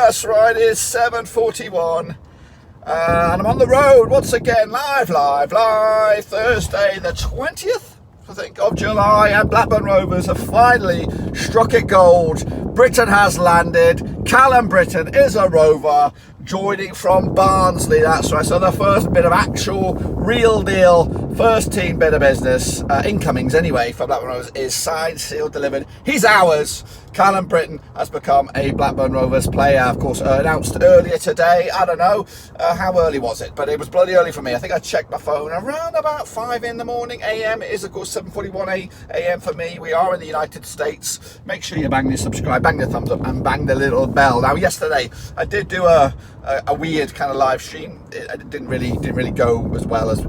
That's right, it's 7:41. And I'm on the road once again, live, Thursday the 20th, I think, of July, and Blackburn Rovers have finally struck it gold. Brittain has landed. Callum Brittain is a Rover, joining from Barnsley, that's right. So the first bit of actual, real deal, first team bit of business, incomings anyway, for Blackburn Rovers is signed, sealed, delivered. He's ours. Callum Brittain has become a Blackburn Rovers player, of course, announced earlier today. I don't know, how early was it? But it was bloody early for me. I think I checked my phone around about 5 in the morning a.m. It is, of course, 7:41 a.m. for me. We are in the United States. Make sure you bang the subscribe, bang the thumbs up, and bang the little bell. Now, yesterday, I did do a weird kind of live stream. It didn't really go as well as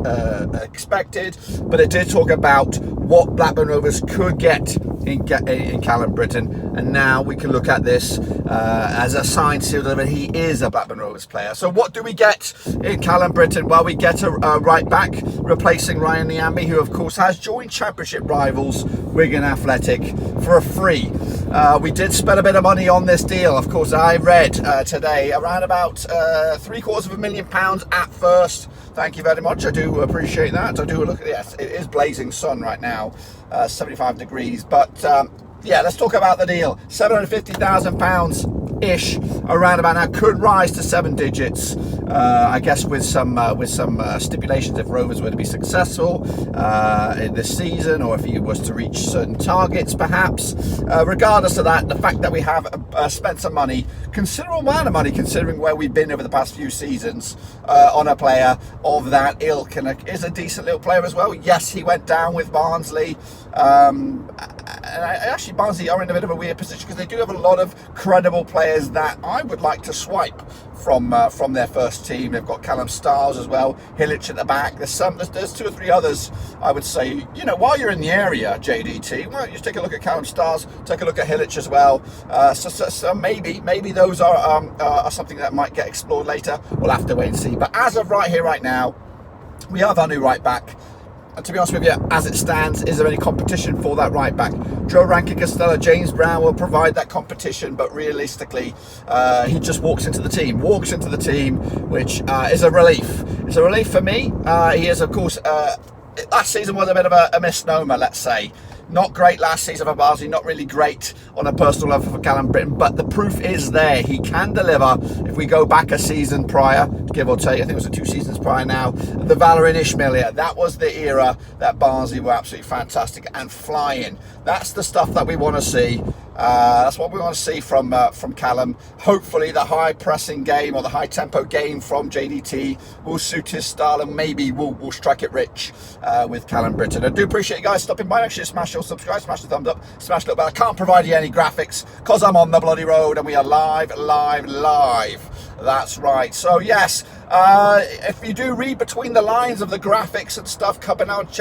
expected, but it did talk about what Blackburn Rovers could get in Callum Brittain, and now we can look at this as a signed, sealed, delivered. He is a Blackburn Rovers player. So what do we get in Callum Brittain? Well, we get a right back replacing Ryan Nyame, who of course has joined Championship rivals Wigan Athletic for a free. We did spend a bit of money on this deal. Of course, I read today around about £750,000 at first. Thank you very much. I do appreciate that. I do look at it. It is blazing sun right now, 75 degrees. But yeah, let's talk about the deal. £750,000 ish around about now, could rise to 7 digits. I guess with some stipulations if Rovers were to be successful in this season, or if he was to reach certain targets, perhaps. Regardless of that, the fact that we have spent some money, considerable amount of money, considering where we've been over the past few seasons, on a player of that ilk, and is a decent little player as well. Yes, he went down with Barnsley. And actually, Barnsley are in a bit of a weird position because they do have a lot of credible players that I would like to swipe from their first team. They've got Callum Stars as well, Hillich at the back. There's 2 or 3 others. I would say, you know, while you're in the area, JDT, why don't you just take a look at Callum Stars, take a look at Hillich as well. So maybe those are something that might get explored later. We'll have to wait and see. But as of right here, right now, we have our new right back. And to be honest with you, as it stands, is there any competition for that right back? Joe Rankin-Costello, James Brown will provide that competition, but realistically, he just walks into the team, which is a relief. It's a relief for me. He is, of course, last season was a bit of a misnomer, let's say. Not great last season for Barnsley, not really great on a personal level for Callum Brittain, but the proof is there. He can deliver. If we go back a season prior, give or take, I think it was 2 seasons prior now, the Valérien Ismaëlia, that was the era that Barnsley were absolutely fantastic and flying. That's the stuff that we want to see. That's what we want to see from Callum. Hopefully the high pressing game or the high tempo game from JDT will suit his style, and maybe we'll strike it rich with Callum Brittain. I do appreciate you guys stopping by. Make sure you smash your subscribe, smash the thumbs up, smash the little bell. I can't provide you any graphics because I'm on the bloody road and we are live. That's right. So yes, if you do read between the lines of the graphics and stuff coming at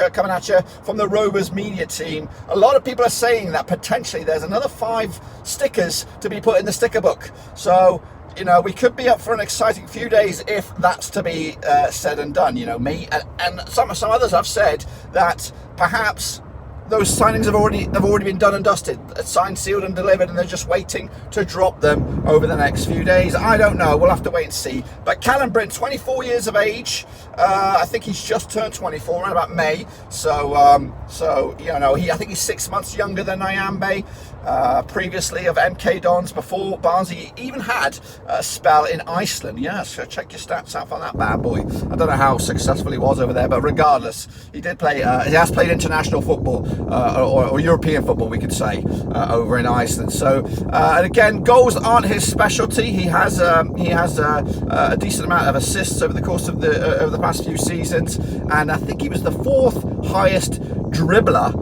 you from the Rovers media team, a lot of people are saying that potentially there's another 5 stickers to be put in the sticker book. So, you know, we could be up for an exciting few days if that's to be said and done. You know, me and some others have said that perhaps those signings have already been done and dusted, signed, sealed and delivered, and they're just waiting to drop them over the next few days. I don't know, we'll have to wait and see. But Callum Brittain, 24 years of age, I think he's just turned 24 around about May, so you know, I think he's 6 months younger than Nyame. Previously of MK Dons, before Barnsley, he even had a spell in Iceland. Yes, so check your stats out on that bad boy. I don't know how successful he was over there, but regardless, he did play. He has played international football or European football, we could say, over in Iceland. So, and again, goals aren't his specialty. He has a decent amount of assists over the course of the past few seasons, and I think he was the 4th highest dribbler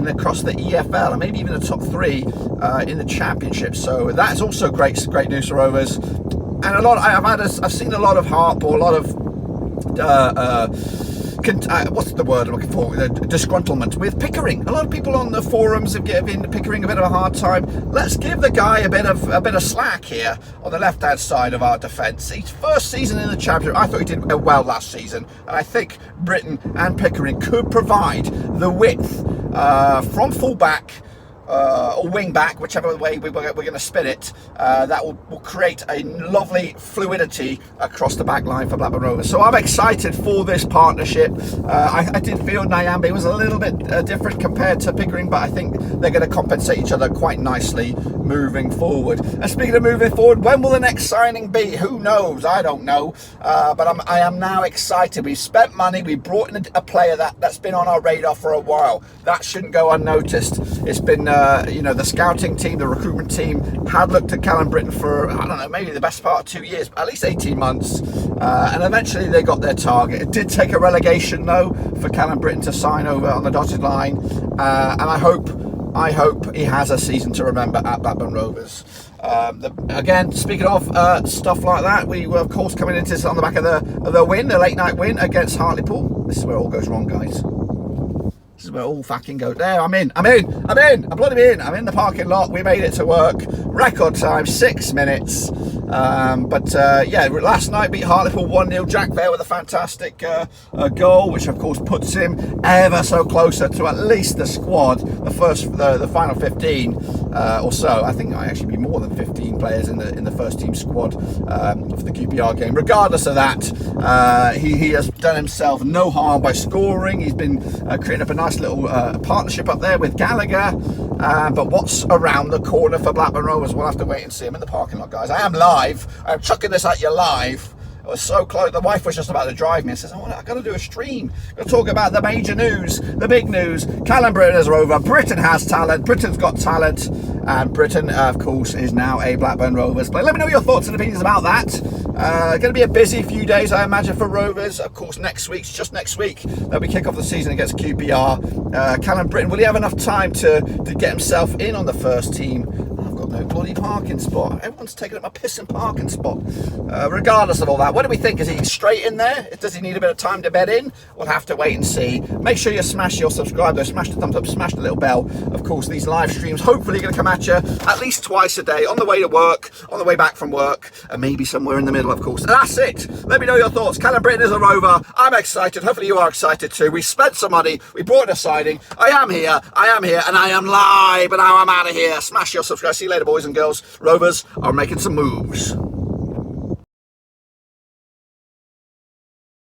across the EFL, and maybe even the top 3 in the Championship. So that's also great news for Rovers. And I've seen a lot of harp, or a lot of what's the word I'm looking for? Disgruntlement with Pickering. A lot of people on the forums have given Pickering a bit of a hard time. Let's give the guy a bit of slack here on the left-hand side of our defence. His first season in the Championship, I thought he did well last season, and I think Brittain and Pickering could provide the width from full-back or wing back, whichever way we're going to spin it, that will create a lovely fluidity across the back line for Blackburn Rovers. So I'm excited for this partnership. I did feel Nyame was a little bit different compared to Pickering, but I think they're going to compensate each other quite nicely moving forward. And speaking of moving forward, when will the next signing be? Who knows? I don't know. But I am now excited. We've spent money. We brought in a player that's been on our radar for a while. That shouldn't go unnoticed. It's been, the scouting team, the recruitment team had looked at Callum Brittain for, I don't know, maybe the best part of 2 years, at least 18 months. And eventually they got their target. It did take a relegation, though, for Callum Brittain to sign over on the dotted line. And I hope he has a season to remember at Blackburn Rovers. Again, speaking of stuff like that, we were of course coming into this on the back of the win, the late night win against Hartlepool. This is where it all goes wrong, guys. This is where it all fucking goes. There, I'm in. I'm bloody in. I'm in the parking lot. We made it to work. Record time, 6 minutes. Last night beat Hartlepool 1-0. Jack Vale with a fantastic goal, which of course puts him ever so closer to at least the squad, the final 15 or so. I think I actually be more than 15 players in the first team squad for the QPR game. Regardless of that, he has done himself no harm by scoring. He's been creating up a nice little partnership up there with Gallagher. But what's around the corner for Blackburn Rovers? We'll have to wait and see. I'm in the parking lot, guys. I am live. I'm chucking this at you live. I was so close. The wife was just about to drive me and says, I've got to do a stream. I've got to talk about the major news, the big news. Callum Brittain is Rover. Brittain has talent. Britain's got talent. And Brittain, of course, is now a Blackburn Rovers player. Let me know your thoughts and opinions about that. Going to be a busy few days, I imagine, for Rovers. Of course, next week, they'll be kick off the season against QPR. Callum Brittain, will he have enough time to get himself in on the first team? I've got no bloody parking spot. Everyone's taking up my pissing parking spot. Regardless of all that, what do we think? Is he straight in there? Does he need a bit of time to bed in? We'll have to wait and see. Make sure you smash your subscribe though, smash the thumbs up, smash the little bell. Of course, these live streams hopefully going to come at you at least twice a day, on the way to work, on the way back from work, and maybe somewhere in the middle, of course. And that's it. Let me know your thoughts. Callum Brittain is a Rover. I'm excited. Hopefully you are excited too. We spent some money. We brought in a signing. I am here, and I am live, and now I'm out of here. Smash your subscribe. See you later, boys and girls. Rovers are making some moves.